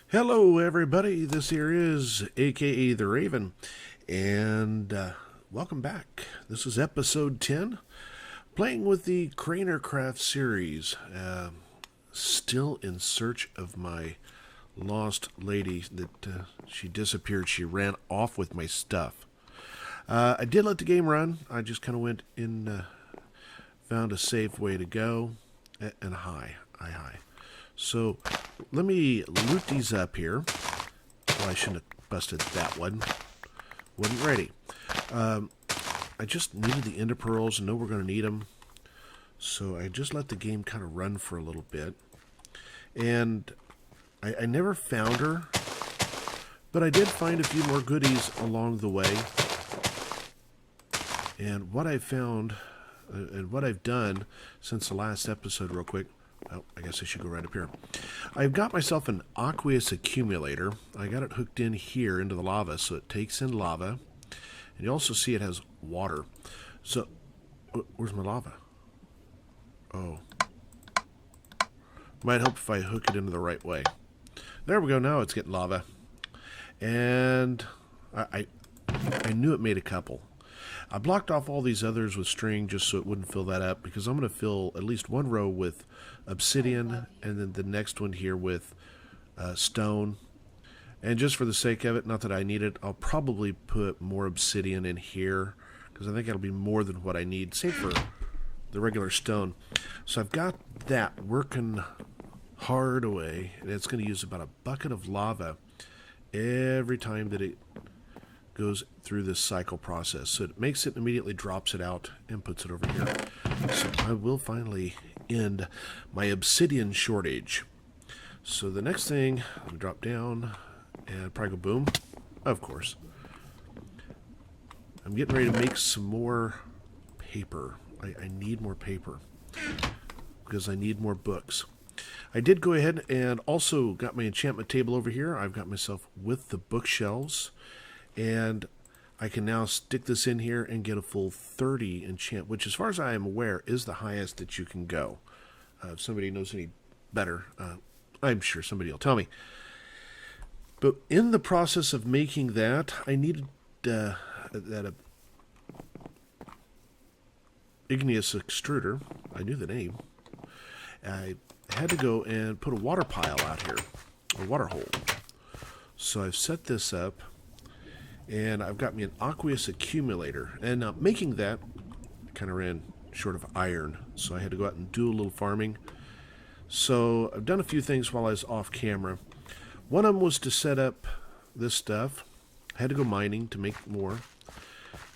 Hello, everybody. This here is akaTheRaven, and welcome back. This is episode 10, playing with the Crainer Craft series. Still in search of my lost lady that she disappeared. She ran off with my stuff. I did let the game run. I just kind of went in, found a safe way to go, and hi. So let me loot these up here. Well, I shouldn't have busted that one. Wasn't ready. I just needed the ender pearls and know we're going to need them. So I just let the game kind of run for a little bit. And I never found her, but I did find a few more goodies along the way. And what I found, and what I've done since the last episode, real quick. Oh, I guess I should go right up here. I've got myself an aqueous accumulator. I got it hooked in here into the lava, so it takes in lava. And you also see it has water. So, where's my lava? Oh. Might help if I hook it into the right way. There we go, now it's getting lava. And I knew it made a couple. I blocked off all these others with string just so it wouldn't fill that up, because I'm going to fill at least one row with obsidian and then the next one here with stone. And just for the sake of it, not that I need it, I'll probably put more obsidian in here because I think it'll be more than what I need, save for the regular stone. So I've got that working hard away, and it's going to use about a bucket of lava every time that it goes through this cycle process. So it makes it, immediately drops it out, and puts it over here. So I will finally end my obsidian shortage. So the next thing, I'm going to drop down and probably go boom. Of course. I'm getting ready to make some more paper. I need more paper because I need more books. I did go ahead and also got my enchantment table over here. I've got myself with the bookshelves. And I can now stick this in here and get a full 30 enchant, which as far as I am aware is the highest that you can go. If somebody knows any better, I'm sure somebody will tell me. But in the process of making that, I needed that igneous extruder. I knew the name. I had to go and put a water pile out here, a water hole. So I've set this up. And I've got me an aqueous accumulator. And making that, I kind of ran short of iron. So I had to go out and do a little farming. So I've done a few things while I was off camera. One of them was to set up this stuff. I had to go mining to make more.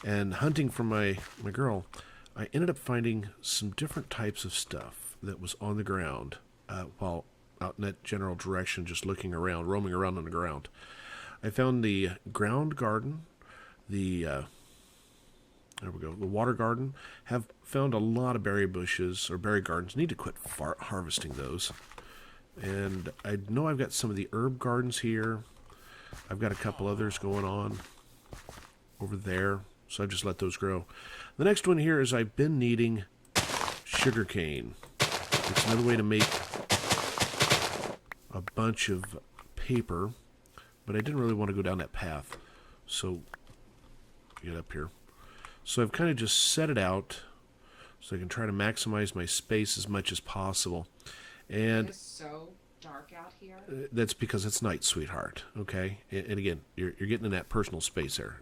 And hunting for my girl, I ended up finding some different types of stuff that was on the ground while out in that general direction, just looking around, roaming around on the ground. I found the ground garden, there we go, the water garden. Have found a lot of berry bushes, or berry gardens. Need to quit harvesting those. And I know I've got some of the herb gardens here. I've got a couple others going on over there, so I've just let those grow. The next one here is I've been needing sugarcane. It's another way to make a bunch of paper. But I didn't really want to go down that path. So, get up here. So I've kind of just set it out so I can try to maximize my space as much as possible. And it is so dark out here. That's because it's night, sweetheart. Okay? And again, you're getting in that personal space there.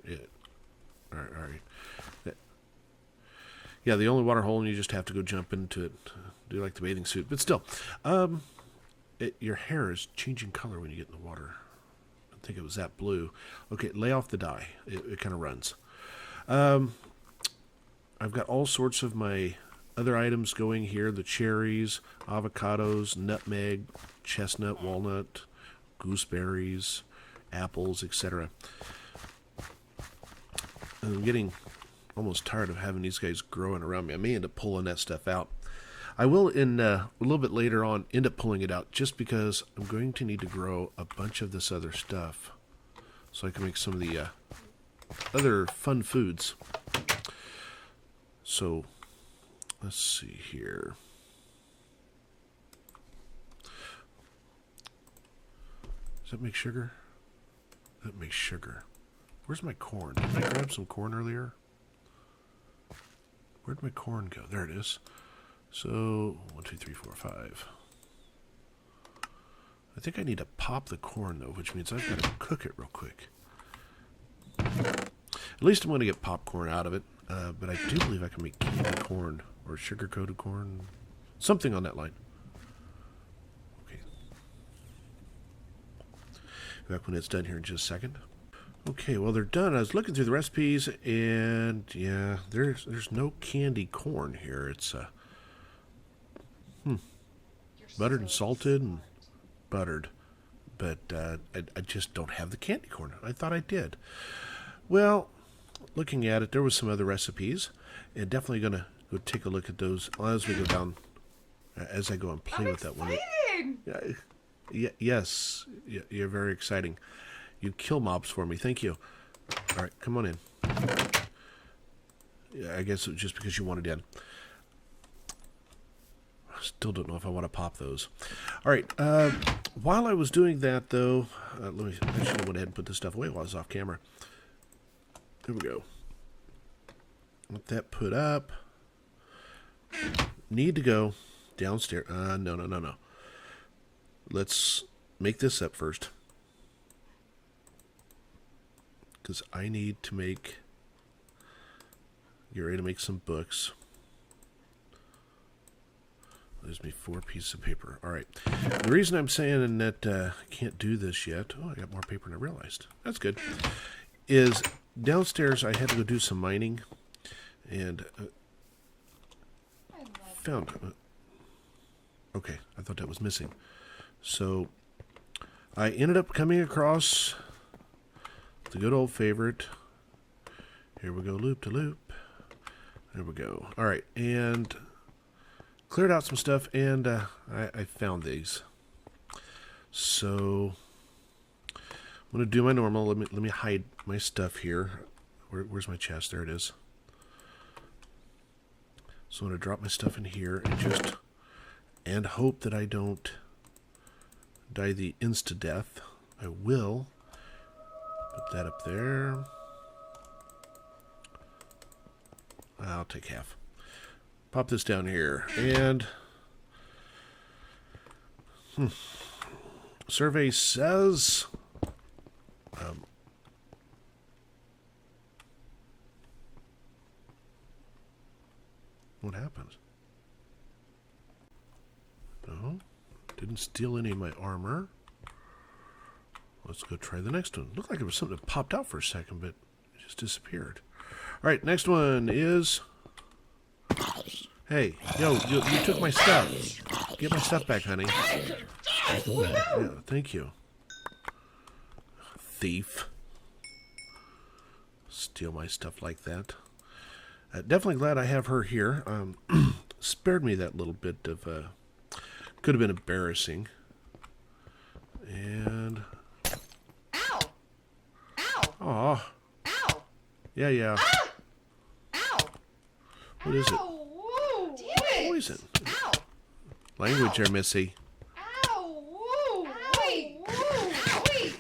All right. Yeah, the only water hole, and you just have to go jump into it. Do like the bathing suit. But still, your hair is changing color when you get in the water. I think it was that blue. Okay, lay off the dye. It kind of runs. I've got all sorts of my other items going here. The cherries, avocados, nutmeg, chestnut, walnut, gooseberries, apples, etc. I'm getting almost tired of having these guys growing around me. I may end up pulling that stuff out. I will, in a little bit later on, end up pulling it out just because I'm going to need to grow a bunch of this other stuff so I can make some of the other fun foods. So, let's see here. Does that make sugar? That makes sugar. Where's my corn? Did I grab some corn earlier? Where'd my corn go? There it is. So, 1, 2, 3, 4, 5. I think I need to pop the corn, though, which means I've got to cook it real quick. At least I'm going to get popcorn out of it. But I do believe I can make candy corn or sugar-coated corn. Something on that line. Okay. Back when it's done here in just a second. Okay, well, they're done. I was looking through the recipes, and yeah, there's no candy corn here. It's buttered and salted and buttered. But I just don't have the candy corn. I thought I did. Well, looking at it, there was some other recipes, and definitely going to go take a look at those as we go down, as I go and play with that one. Yes, you're very exciting. You kill mobs for me. Thank you. All right, come on in. Yeah, I guess it was just because you wanted in. I still don't know if I want to pop those. All right. While I was doing that, though, I should have went ahead and put this stuff away while I was off camera. There we go. Let that put up. Need to go downstairs. No. Let's make this up first. Because I need to get ready to make some books. There's me 4 pieces of paper. All right. The reason I'm saying that I can't do this yet, I got more paper than I realized. That's good. Is downstairs I had to go do some mining, and found. Okay, I thought that was missing. So I ended up coming across the good old favorite. Here we go, loop to loop. There we go. All right, and cleared out some stuff, and I found these. So I'm gonna do my normal. Let me hide my stuff here. Where's my chest? There it is. So I'm gonna drop my stuff in here and hope that I don't die the insta-death. I will. Put that up there. I'll take half. Pop this down here. And survey says what happened? No. Didn't steal any of my armor. Let's go try the next one. Looked like it was something that popped out for a second, but it just disappeared. All right, next one is... Hey, yo, you took my stuff. Get my stuff back, honey. Yeah, thank you. Thief. Steal my stuff like that. Definitely glad I have her here. Spared me that little bit of... could have been embarrassing. And... Ow! Ow! Aw. Ow! Yeah. Ah! Ow! What is it? Woo! Damn it! Poison. Ow! Language there, Missy. Ow! Woo! Wait! Ow! Wait!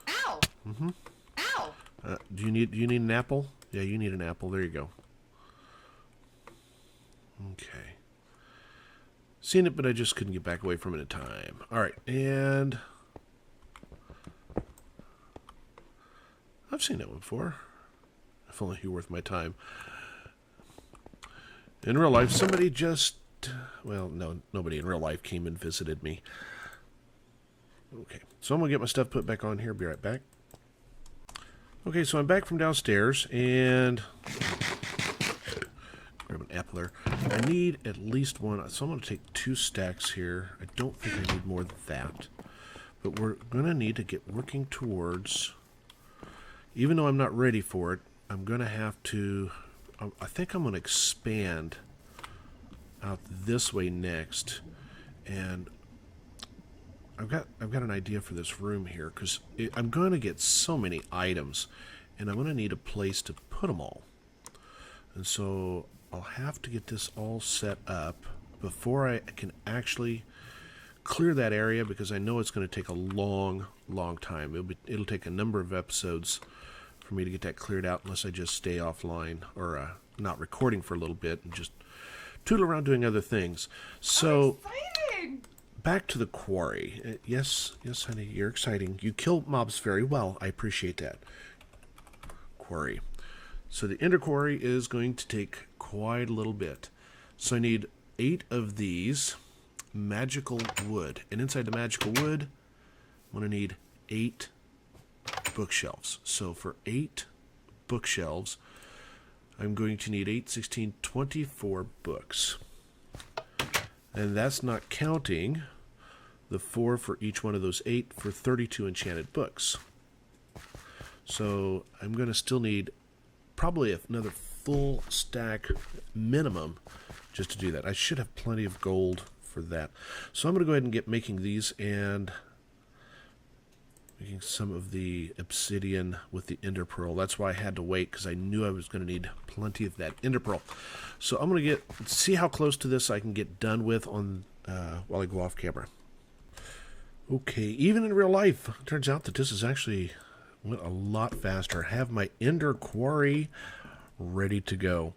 Ow! Mm-hmm. Ow! Do you need an apple? Yeah, you need an apple. There you go. Okay. Seen it, but I just couldn't get back away from it in time. All right, and I've seen that one before. If only you were worth my time. In real life, somebody just... Well, no, nobody in real life came and visited me. Okay, so I'm going to get my stuff put back on here. Be right back. Okay, so I'm back from downstairs, and... Grab an apple there. I need at least one, so I'm going to take 2 stacks here. I don't think I need more than that. But we're going to need to get working towards... Even though I'm not ready for it, I'm going to have to... I think I'm going to expand out this way next. And I've got an idea for this room here, because I'm going to get so many items, and I'm going to need a place to put them all. And so I'll have to get this all set up before I can actually clear that area because I know it's going to take a long time. It'll take a number of episodes for me to get that cleared out unless I just stay offline or not recording for a little bit and just tootle around doing other things. So, back to the quarry. Yes, honey, you're exciting. You kill mobs very well. I appreciate that. Quarry. So the ender quarry is going to take quite a little bit. So I need 8 of these magical wood. And inside the magical wood, I'm going to need 8 bookshelves. So for 8 bookshelves, I'm going to need 8, 16, 24 books. And that's not counting the 4 for each one of those 8 for 32 enchanted books. So I'm going to still need probably another full stack minimum just to do that. I should have plenty of gold for that. So I'm going to go ahead and get making these and making some of the obsidian with the ender pearl. That's why I had to wait, because I knew I was going to need plenty of that ender pearl. So I'm going to see how close to this I can get done with on while I go off camera. Okay, even in real life, it turns out that this is actually went a lot faster. I have my ender quarry ready to go.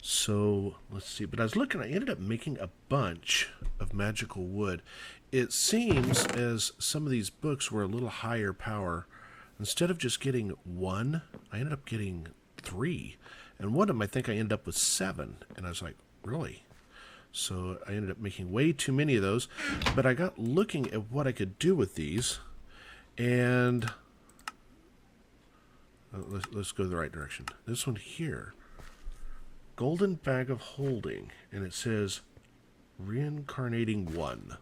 So let's see. But I was looking, I ended up making a bunch of magical wood. It seems as some of these books were a little higher power. Instead of just getting 1, I ended up getting 3. And one of them, I think I ended up with 7. And I was like, really? So I ended up making way too many of those. But I got looking at what I could do with these. And let's go the right direction. This one here. Golden bag of holding. And it says reincarnating 1.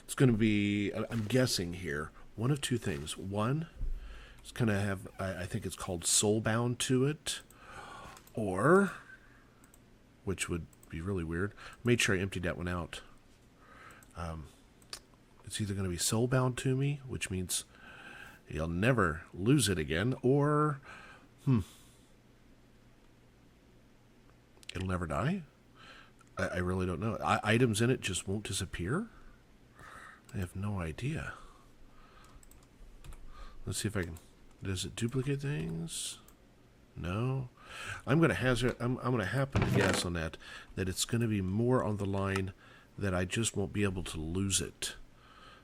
It's going to be, I'm guessing here, one of 2 things. One, it's going to have, I think it's called soulbound to it. Or, which would be really weird. Made sure I emptied that one out. It's either going to be soulbound to me, which means you'll never lose it again, or, it'll never die? I really don't know. Items in it just won't disappear? I have no idea. Let's see if I can... Does it duplicate things? No. I'm going to hazard... I'm going to happen to guess on that it's going to be more on the line that I just won't be able to lose it.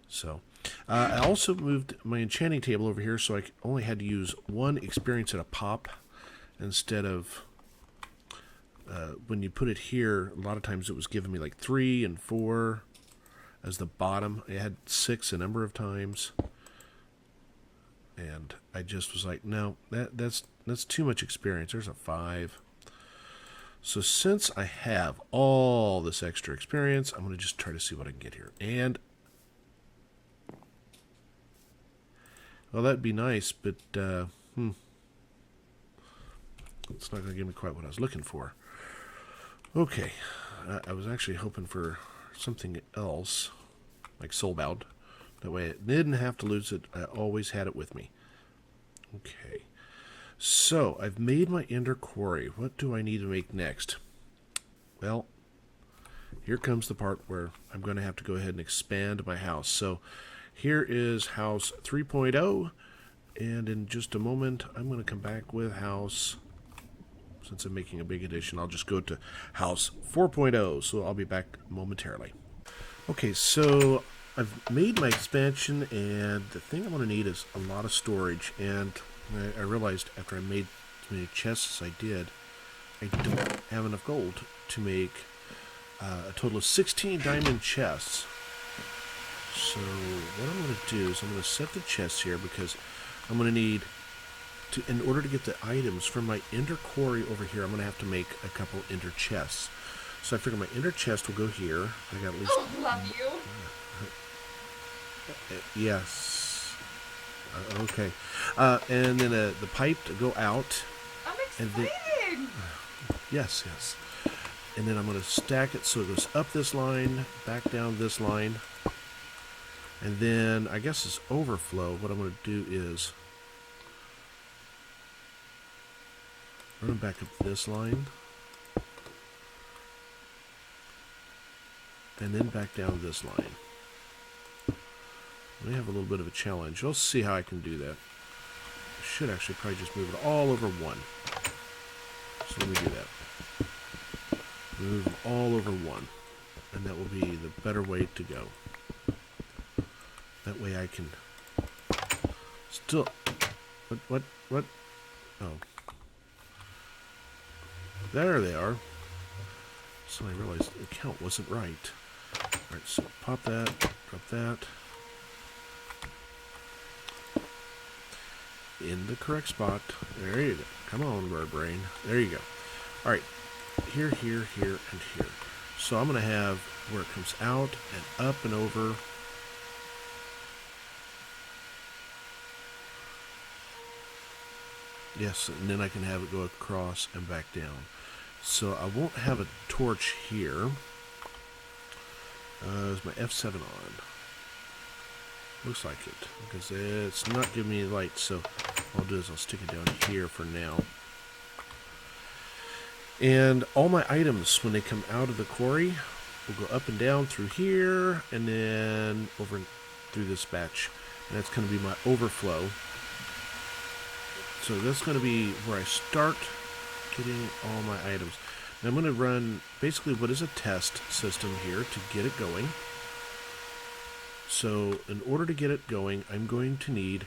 So, I also moved my enchanting table over here, so I only had to use 1 experience at a pop instead of... when you put it here, a lot of times it was giving me like 3 and 4 as the bottom. I had 6 a number of times. And I just was like, no, that's too much experience. There's a 5. So since I have all this extra experience, I'm going to just try to see what I can get here. And, well, that'd be nice, but, it's not going to give me quite what I was looking for. Okay, I was actually hoping for something else, like soulbound. That way I didn't have to lose it. I always had it with me. Okay, so I've made my ender quarry. What do I need to make next? Well, here comes the part where I'm going to have to go ahead and expand my house. So here is house 3.0, and in just a moment I'm going to come back with house... Since I'm making a big addition, I'll just go to house 4.0, so I'll be back momentarily. Okay, so I've made my expansion, and the thing I'm going to need is a lot of storage, and I realized after I made as many chests as I did, I don't have enough gold to make a total of 16 diamond chests. So what I'm going to do is I'm going to set the chests here, because I'm going to need... in order to get the items from my ender quarry over here, I'm going to have to make a couple ender chests. So I figure my ender chest will go here. I got at least... Oh, love you. Yes. Okay. And then the pipe to go out. I'm excited. And then, yes. And then I'm going to stack it so it goes up this line, back down this line. And then, I guess it's overflow. What I'm going to do is... run back up this line. and then back down this line. We have a little bit of a challenge. We'll see how I can do that. I should actually probably just move it all over one. So let me do that. Move them all over one. And that will be the better way to go. That way I can still... What? Oh. There they are. So I realized the count wasn't right. Alright, so pop that, drop that. In the correct spot. There you go. Come on, bird brain. There you go. Alright. Here, here, here, and here. So I'm going to have where it comes out and up and over. Yes, and then I can have it go across and back down. So I won't have a torch here. Is my F7 on? Looks like it, because it's not giving me light, so what I'll do is I'll stick it down here for now. And all my items, when they come out of the quarry, will go up and down through here, and then over through this batch. And that's going to be my overflow. So that's going to be where I start getting all my items. Now I'm going to run basically what is a test system here to get it going. So in order to get it going, I'm going to need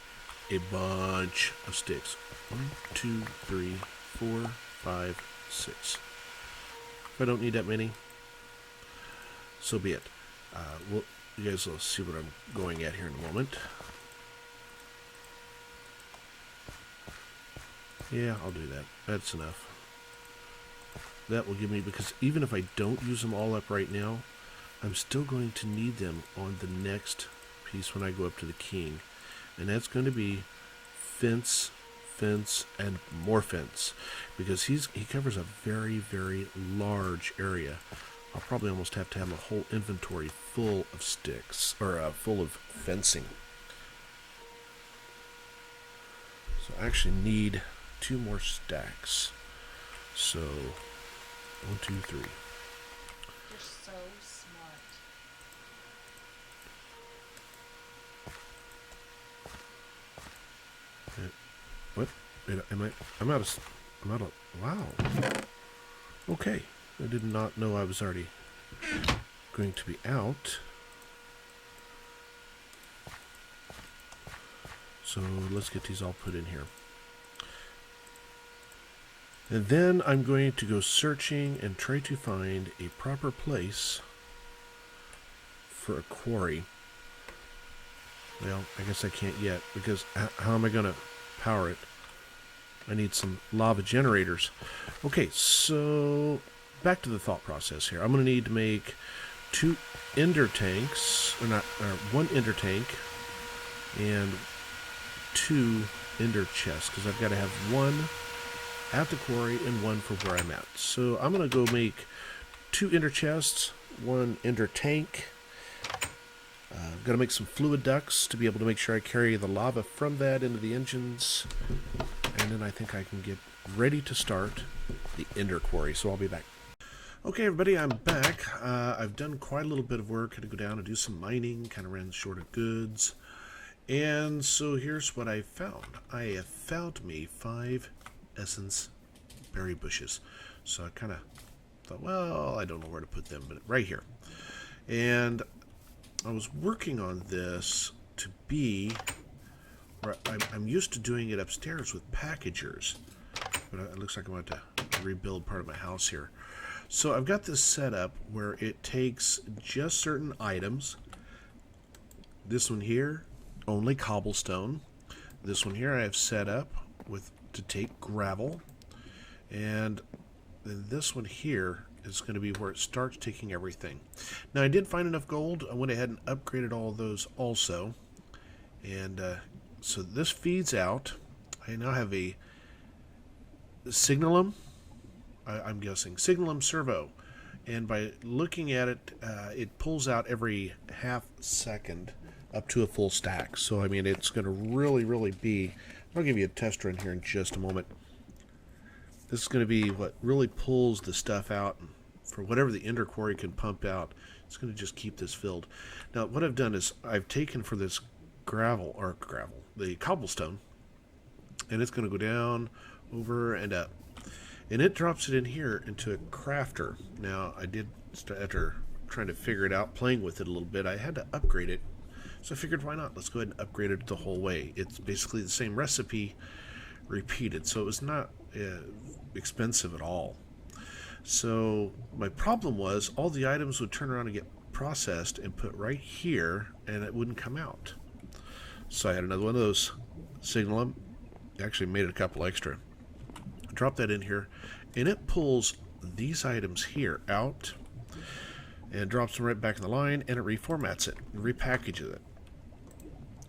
a bunch of sticks. 1, 2, 3, 4, 5, 6. If I don't need that many, so be it. You guys will see what I'm going at here in a moment. Yeah, I'll do that. That's enough. That will give me, because even if I don't use them all up right now, I'm still going to need them on the next piece when I go up to the king. And that's going to be fence, and more fence. Because he covers a very, very large area. I'll probably almost have to have a whole inventory full of sticks, or full of fencing. So I actually need 2 more stacks. So 1, 2, 3. You're so smart. What? I'm out of. Wow. Okay. I did not know I was already going to be out. So let's get these all put in here. And then I'm going to go searching and try to find a proper place for a quarry. Well, I guess I can't yet, because how am I going to power it? I need some lava generators. Okay, so back to the thought process here. I'm going to need to make 2 ender tanks, or 1 ender tank and 2 ender chests, because I've got to have 1 at the quarry and 1 for where I'm at. So I'm going to go make 2 ender chests, 1 ender tank. I've got to make some fluid ducts to be able to make sure I carry the lava from that into the engines. And then I think I can get ready to start the ender quarry. So I'll be back. Okay, everybody, I'm back. I've done quite a little bit of work. Had to go down and do some mining. Kind of ran short of goods. And so here's what I found. I have found me 5 essence berry bushes. So I kind of thought, well, I don't know where to put them, but right here. And I was working on this to be, I'm used to doing it upstairs with packagers, but it looks like I'm going to rebuild part of my house here. So I've got this set up where it takes just certain items. This one here, only cobblestone. This one here I have set up to take gravel, and then this one here is going to be where it starts taking everything. Now I did find enough gold. I went ahead and upgraded all of those also, and so this feeds out. I now have a signalum. I'm guessing signalum servo, and by looking at it, it pulls out every half second up to a full stack. So I mean, it's going to really be. I'll give you a test run here in just a moment. This is going to be what really pulls the stuff out for whatever the ender quarry can pump out. It's going to just keep this filled. Now, what I've done is I've taken for this the cobblestone, and it's going to go down, over, and up. And it drops it in here into a crafter. Now, I did, after trying to figure it out, playing with it a little bit, I had to upgrade it. So I figured, why not? Let's go ahead and upgrade it the whole way. It's basically the same recipe repeated, so it was not expensive at all. So my problem was all the items would turn around and get processed and put right here, and it wouldn't come out. So I had another one of those signal them. Actually made it a couple extra. Drop that in here, and it pulls these items here out and drops them right back in the line, and it reformats it and repackages it.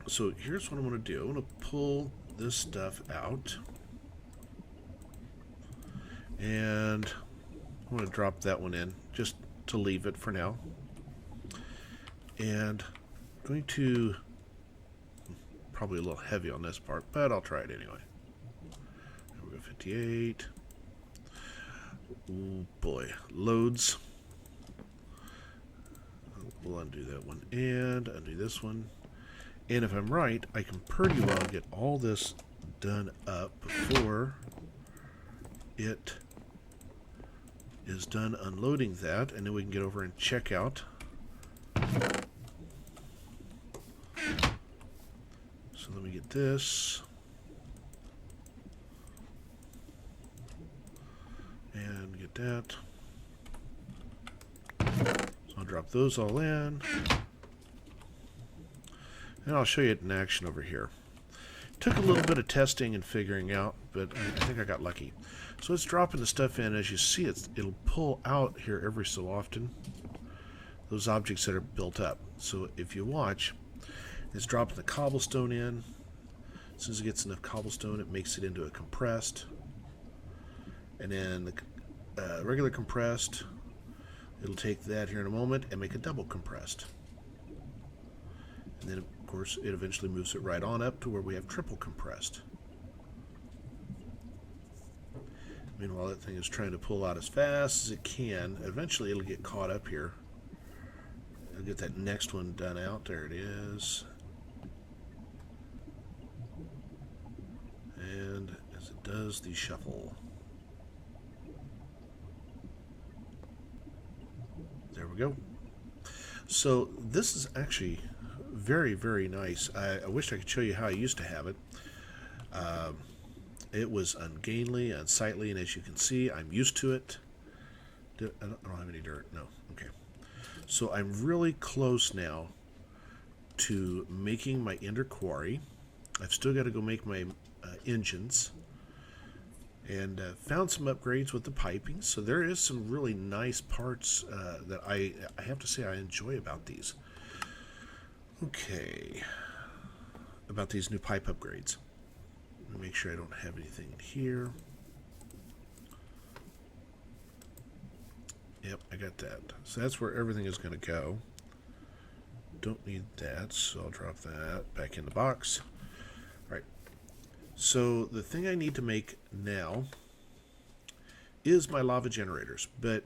So here's what I'm going to do. I'm going to pull this stuff out, and I'm going to drop that one in just to leave it for now. And I'm going to, probably a little heavy on this part, but I'll try it anyway. There we go, 58. Oh boy, loads. We'll undo that one and undo this one. And if I'm right, I can pretty well get all this done up before it is done unloading that, and then we can get over and check out. So let me get this. And get that. So I'll drop those all in. And I'll show you it in action over here. Took a little bit of testing and figuring out, but I think I got lucky. So it's dropping the stuff in. As you see, it'll pull out here every so often those objects that are built up. So if you watch, it's dropping the cobblestone in. As soon as it gets enough cobblestone, it makes it into a compressed. And then the regular compressed, it'll take that here in a moment and make a double compressed. And then, of course, it eventually moves it right on up to where we have triple compressed. Meanwhile, that thing is trying to pull out as fast as it can. Eventually, it'll get caught up here. I'll get that next one done out. There it is. And as it does the shuffle. There we go. So this is actually very, very nice. I wish I could show you how I used to have it. It was ungainly, unsightly, and as you can see, I'm used to it. I don't have any dirt. No. Okay. So I'm really close now to making my ender quarry. I've still got to go make my engines. And found some upgrades with the piping. So there is some really nice parts that I have to say I enjoy about these. Okay. About these new pipe upgrades. Let me make sure I don't have anything in here. Yep, I got that. So that's where everything is going to go. Don't need that, so I'll drop that back in the box. All right. So the thing I need to make now is my lava generators, but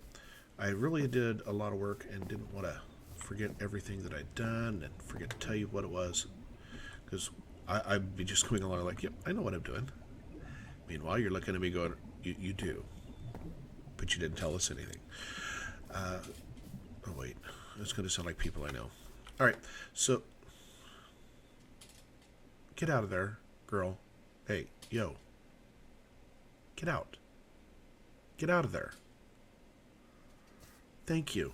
I really did a lot of work and didn't want to forget everything that I'd done and forget to tell you what it was, because I'd be just going along like, yep, I know what I'm doing. Meanwhile, you're looking at me going, you do, but you didn't tell us anything. Oh wait, it's going to sound like people I know. All right, so get out of there, girl. Hey, yo. Get out. Get out of there. Thank you.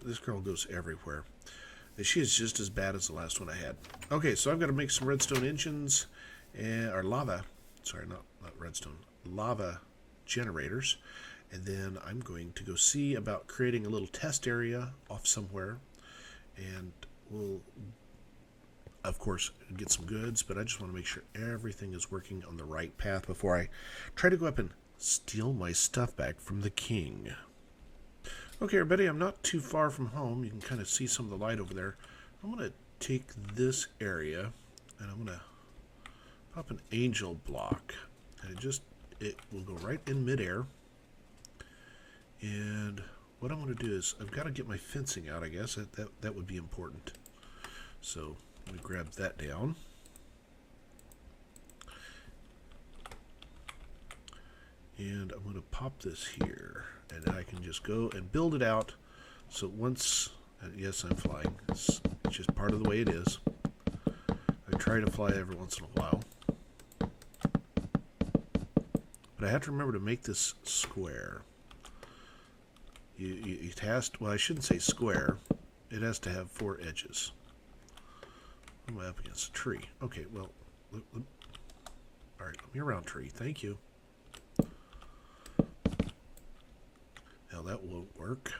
This girl goes everywhere. She is just as bad as the last one I had. Okay, so I've got to make some redstone engines, or lava. Sorry, not redstone. Lava generators. And then I'm going to go see about creating a little test area off somewhere. And we'll, of course, get some goods, but I just want to make sure everything is working on the right path before I try to go up and steal my stuff back from the king. Okay, everybody, I'm not too far from home. You can kind of see some of the light over there. I'm going to take this area, and I'm going to pop an angel block. And it will go right in midair. And what I'm going to do is I've got to get my fencing out, I guess. That would be important. So let me grab that down. And I'm going to pop this here. And I can just go and build it out. So once, yes, I'm flying. It's just part of the way it is. I try to fly every once in a while. But I have to remember to make this square. It has to, well, I shouldn't say square. It has to have 4 edges. I'm up against a tree. Okay, well, all right, let me around tree. Thank you. Now that won't work.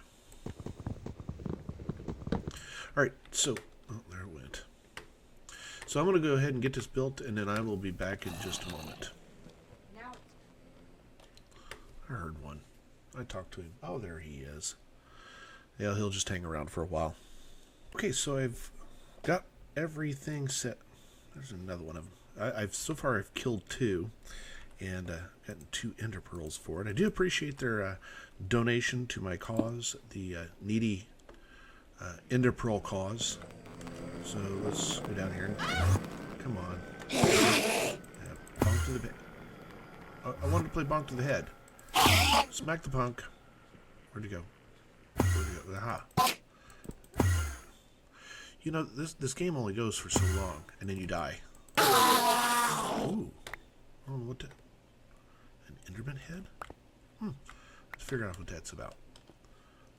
All right, so, oh, there it went. So I'm going to go ahead and get this built, and then I will be back in just a moment. Now. I heard one. I talked to him. Oh, there he is. Yeah, he'll just hang around for a while. Okay, so I've got everything set. There's another one of them. So far I've killed 2 and gotten 2 ender pearls for it. I do appreciate their donation to my cause, the needy ender pearl cause. So let's go down here. Come on. Bonk to the head. I wanted to play bonk to the head. Smack the punk. Where'd he go? Where'd he go? Aha. You know, this game only goes for so long, and then you die. Ooh. I don't know what an Enderman head? Let's figure out what that's about.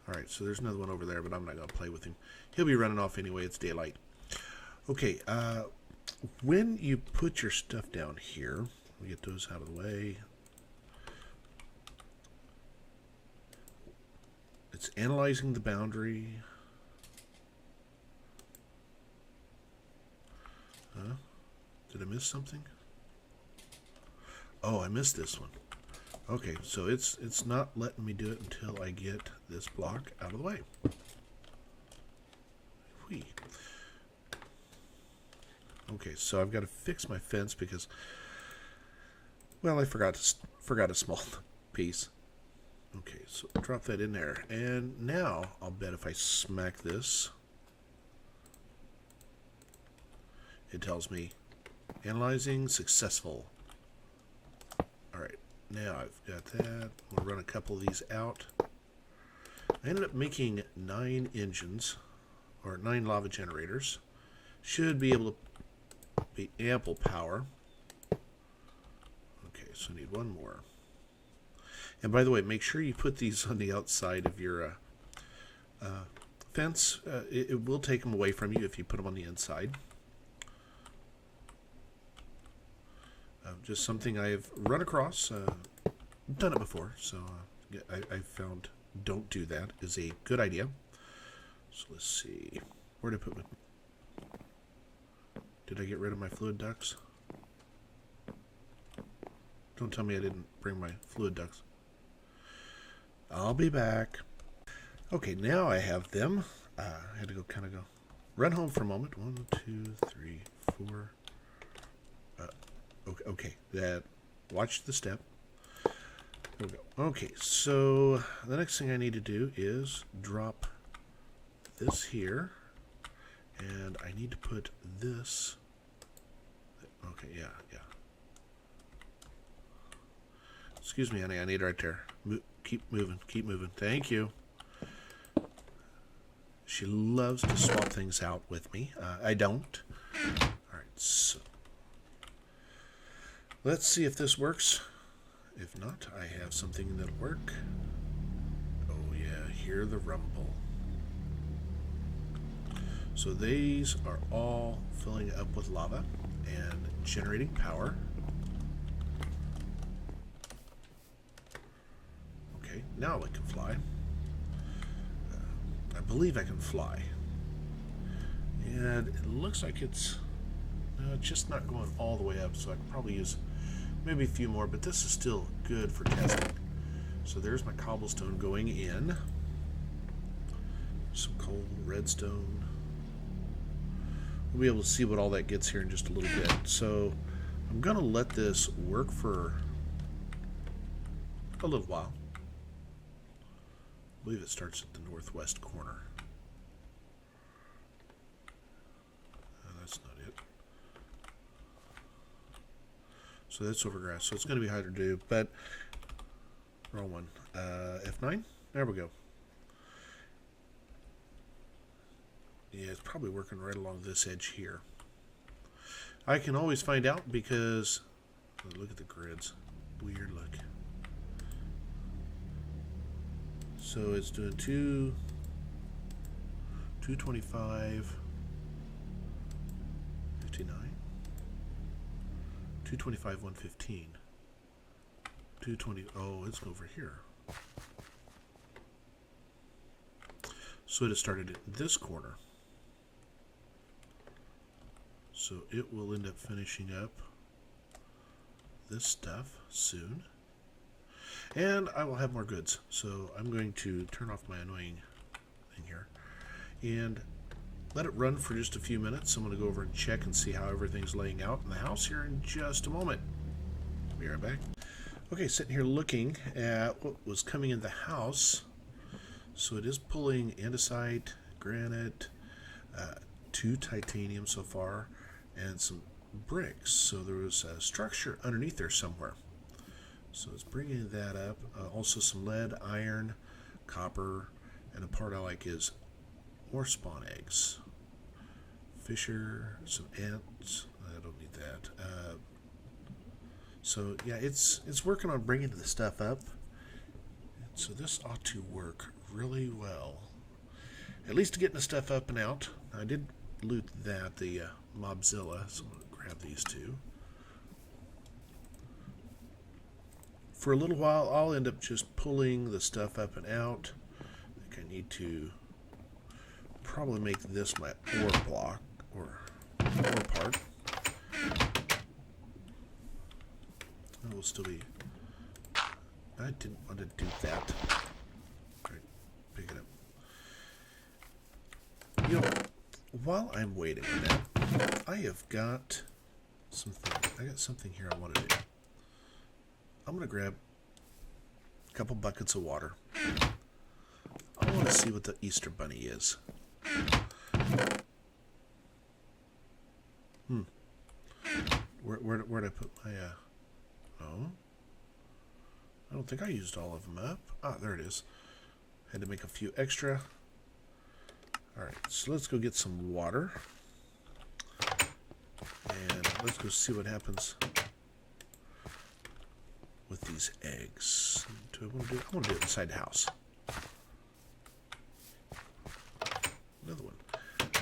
Alright, so there's another one over there, but I'm not going to play with him. He'll be running off anyway. It's daylight. Okay, when you put your stuff down here, we get those out of the way. It's analyzing the boundary. Huh? Did I miss something? Oh, I missed this one. Okay, so it's not letting me do it until I get this block out of the way. Whee. Okay, so I've got to fix my fence because, well, I forgot a small piece. Okay, so drop that in there. And now, I'll bet if I smack this, it tells me, analyzing successful. Alright, now I've got that. We'll run a couple of these out. I ended up making 9 engines, or 9 lava generators. Should be able to be ample power. Okay, so I need one more. And by the way, make sure you put these on the outside of your fence. It will take them away from you if you put them on the inside. Just something I've run across. Done it before, so I found don't do that is a good idea. So let's see. Where did I put my... Did I get rid of my fluid ducts? Don't tell me I didn't bring my fluid ducts. I'll be back. Okay, now I have them. I had to go run home for a moment. 1, 2, 3, 4. Okay. That. Watch the step. There we go. Okay, so the next thing I need to do is drop this here, and I need to put this. Okay, yeah. Excuse me, honey. I need it right there. Keep moving. Thank you. She loves to swap things out with me. I don't. All right, so let's see if this works. If not, I have something that'll work. Oh yeah, hear the rumble. So these are all filling up with lava and generating power. Okay, now I can fly. I believe I can fly. And it looks like it's just not going all the way up, so I can probably use maybe a few more, but this is still good for testing. So there's my cobblestone going in. Some coal, redstone. We'll be able to see what all that gets here in just a little bit. So I'm going to let this work for a little while. believe it starts at the northwest corner. That's not it. So that's over grass. So it's going to be harder to do, but wrong one. F9. There we go. Yeah, it's probably working right along this edge here. I can always find out because look at the grids. Weird look. So it's doing 225, 59, 225, 115, 220. Oh, it's over here. So it has started at this corner. So it will end up finishing up this stuff soon. And I will have more goods. So I'm going to turn off my annoying thing here and let it run for just a few minutes. I'm going to go over and check and see how everything's laying out in the house here in just a moment. Be right back. Okay, sitting here looking at what was coming in the house. So it is pulling andesite, granite, 2 titanium so far, and some bricks. So there was a structure underneath there somewhere. So it's bringing that up. Also some lead, iron, copper, and a part I like is more spawn eggs. Fisher, some ants. I don't need that. So yeah, it's working on bringing the stuff up. So this ought to work really well. At least getting the stuff up and out. I did loot that, the Mobzilla, so I'm going to grab these two. For a little while, I'll end up just pulling the stuff up and out. I think I need to probably make this my ore block, or ore part. It will still be... I didn't want to do that. Right, pick it up. You know, while I'm waiting on that, I have got something. I got something here I want to do. I'm going to grab a couple buckets of water. I want to see what the Easter Bunny is. Where'd I put my, oh. I don't think I used all of them up. Ah, there it is. Had to make a few extra. Alright, so let's go get some water. And let's go see what happens with these eggs. Do I want to do it? I want to do it inside the house. Another one.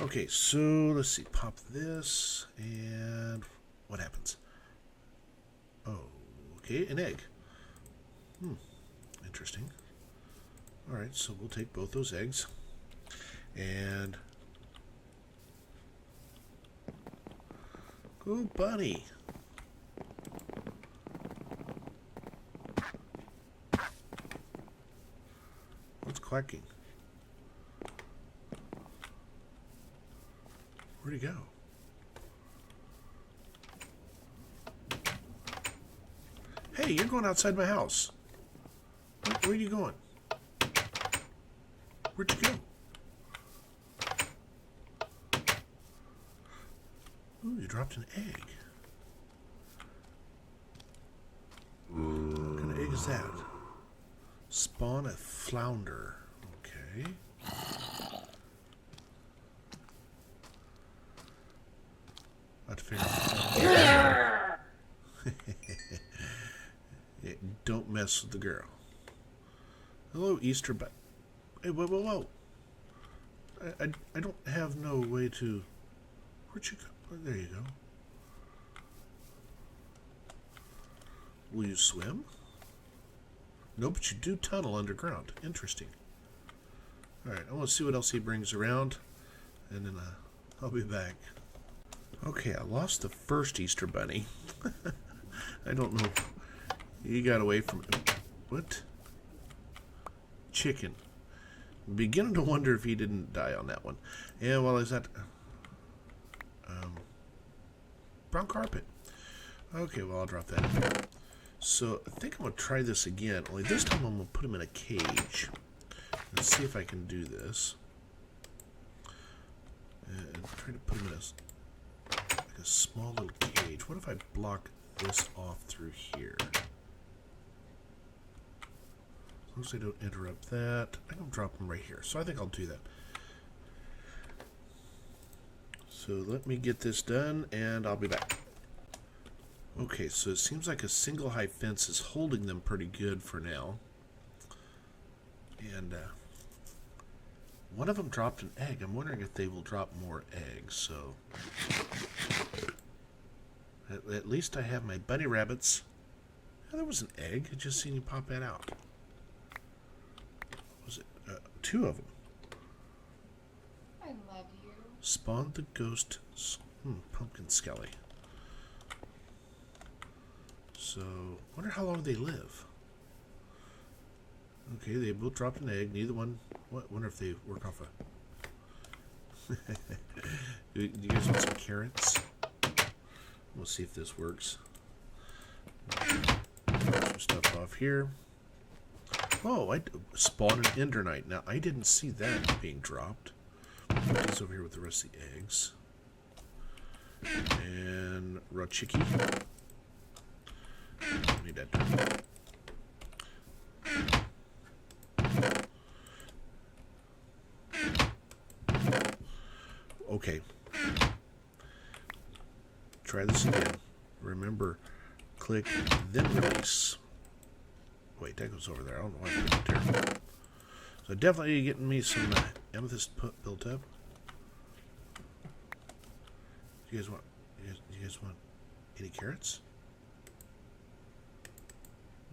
Okay, so let's see. Pop this, and what happens? Oh, okay, an egg. Interesting. Alright, so we'll take both those eggs. And... go bunny! What's quacking? Where'd he go? Hey, you're going outside my house. Where are you going? Where'd you go? Ooh, you dropped an egg. What kind of egg is that? Spawn a flounder. Okay. I'll have to figure out. Yeah, don't mess with the girl. Hello, Easter Bunny. Hey, whoa, whoa, whoa. I don't have no way to... Where'd you go? Oh, there you go. Will you swim? No, but you do tunnel underground. Interesting. Alright, I want to see what else he brings around, and then I'll be back. Okay, I lost the first Easter Bunny. I don't know. He got away from it. What? Chicken. Beginning to wonder if he didn't die on that one. Yeah, well, is that... brown carpet. Okay, well, I'll drop that in there. So, I think I'm going to try this again. Only this time I'm going to put him in a cage. Let's see if I can do this. And try to put them in a small little cage. What if I block this off through here? As long as I don't interrupt that, I can drop them right here. So I think I'll do that. So let me get this done, and I'll be back. Okay, so it seems like a single high fence is holding them pretty good for now. And one of them dropped an egg. I'm wondering if they will drop more eggs. So at least I have my bunny rabbits. Oh, there was an egg. I just seen you pop that out. Was it 2 of them? I love you. Spawned the ghost pumpkin skelly. So, wonder how long they live. Okay, they both dropped an egg. Neither one. What? Wonder if they work off a. Do you guys want some carrots? We'll see if this works. Some stuff off here. Oh, I spawned an ender knight. Now I didn't see that being dropped. Put this over here with the rest of the eggs. And raw chicky. Need that done. Okay. Try this again. Remember, click, then release. Wait, that goes over there. I don't know why I put it there. So definitely getting me some amethyst built up. You guys want? You guys want any carrots?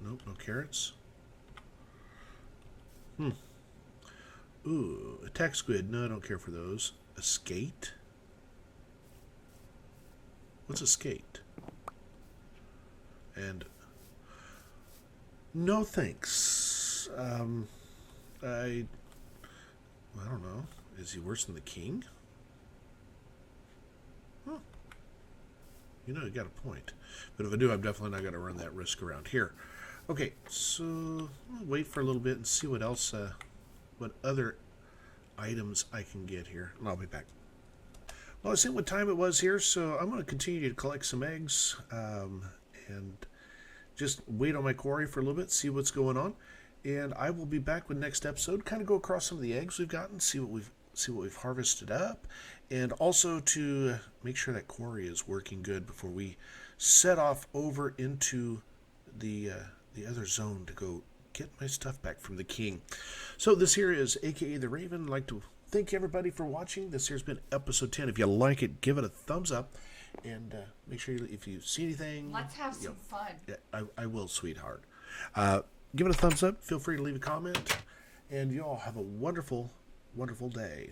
Nope, no carrots. Ooh, attack squid. No, I don't care for those. A skate? What's a skate? And no thanks. I don't know. Is he worse than the king? Huh. You know, you got a point. But if I do, I'm definitely not going to run that risk around here. Okay, so I'll wait for a little bit and see what else, what other items I can get here. And I'll be back. Well, I see what time it was here, so I'm going to continue to collect some eggs and just wait on my quarry for a little bit, see what's going on. And I will be back with next episode, kind of go across some of the eggs we've gotten, see what we've harvested up, and also to make sure that quarry is working good before we set off over into the other zone to go get my stuff back from the king. So this here is akaTheRaven. I'd like to thank everybody for watching. This here's been episode 10. If you like it, give it a thumbs up, and make sure if you see anything, Let's have some fun. Yeah, I will, sweetheart. Give it a thumbs up. Feel free to leave a comment, and you all have a wonderful, wonderful day.